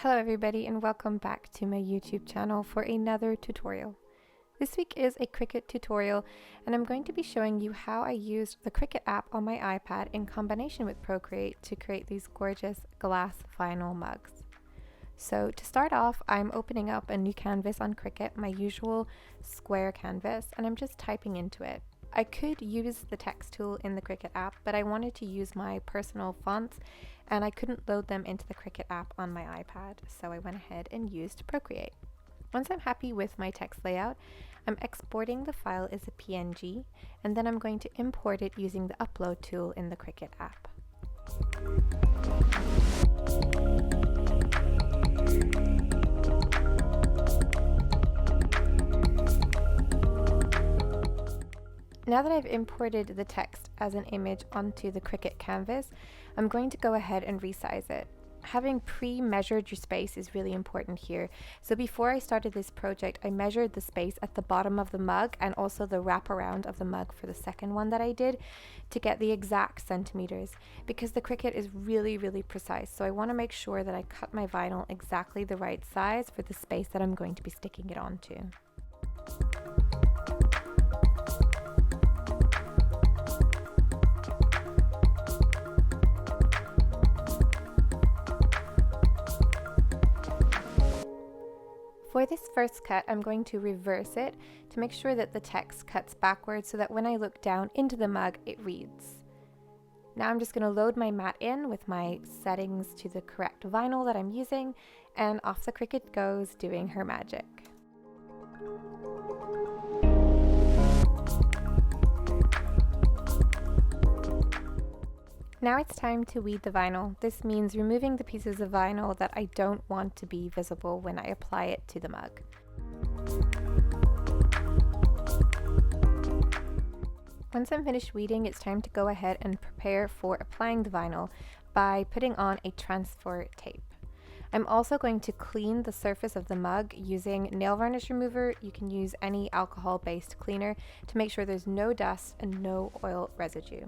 Hello everybody and welcome back to my YouTube channel for another tutorial. This week is a Cricut tutorial and I'm going to be showing you how I used the Cricut app on my iPad in combination with Procreate to create these gorgeous glass vinyl mugs. So to start off, I'm opening up a new canvas on Cricut, my usual square canvas, and I'm just typing into it. I could use the text tool in the Cricut app, but I wanted to use my personal fonts and I couldn't load them into the Cricut app on my iPad, so I went ahead and used Procreate. Once I'm happy with my text layout, I'm exporting the file as a PNG, and then I'm going to import it using the upload tool in the Cricut app. Now that I've imported the text as an image onto the Cricut Canvas, I'm going to go ahead and resize it. Having pre-measured your space is really important here. So before I started this project, I measured the space at the bottom of the mug and also the wraparound of the mug for the second one that I did to get the exact centimeters, because the Cricut is really precise. So I want to make sure that I cut my vinyl exactly the right size for the space that I'm going to be sticking it onto. For this first cut, I'm going to reverse it to make sure that the text cuts backwards so that when I look down into the mug, it reads. Now I'm just going to load my mat in with my settings to the correct vinyl that I'm using, and off the Cricut goes doing her magic. Now it's time to weed the vinyl. This means removing the pieces of vinyl that I don't want to be visible when I apply it to the mug. Once I'm finished weeding, it's time to go ahead and prepare for applying the vinyl by putting on a transfer tape. I'm also going to clean the surface of the mug using nail varnish remover. You can use any alcohol-based cleaner to make sure there's no dust and no oil residue.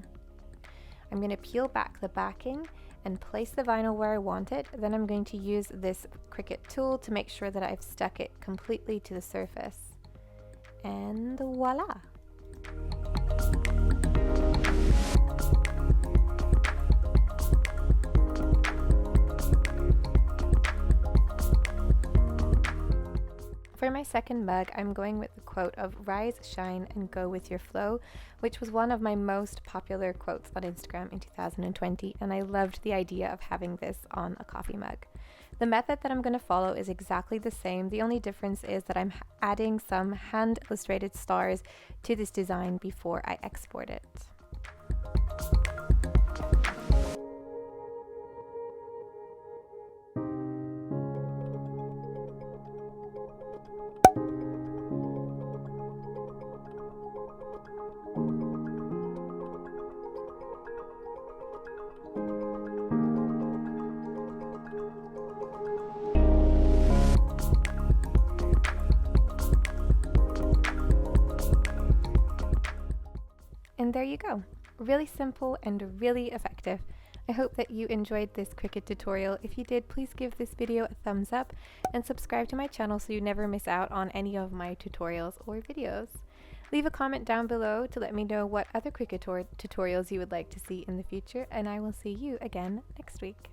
I'm going to peel back the backing and place the vinyl where I want it. Then I'm going to use this Cricut tool to make sure that I've stuck it completely to the surface. And voila! For my second mug, I'm going with the quote of "Rise, shine, and go with your flow," which was one of my most popular quotes on Instagram in 2020, and I loved the idea of having this on a coffee mug. The method that I'm going to follow is exactly the same. The only difference is that I'm adding some hand illustrated stars to this design before I export it. And there you go. Really simple and really effective. I hope that you enjoyed this Cricut tutorial. If you did, please give this video a thumbs up and subscribe to my channel so you never miss out on any of my tutorials or videos. Leave a comment down below to let me know what other Cricut tutorials you would like to see in the future, and I will see you again next week.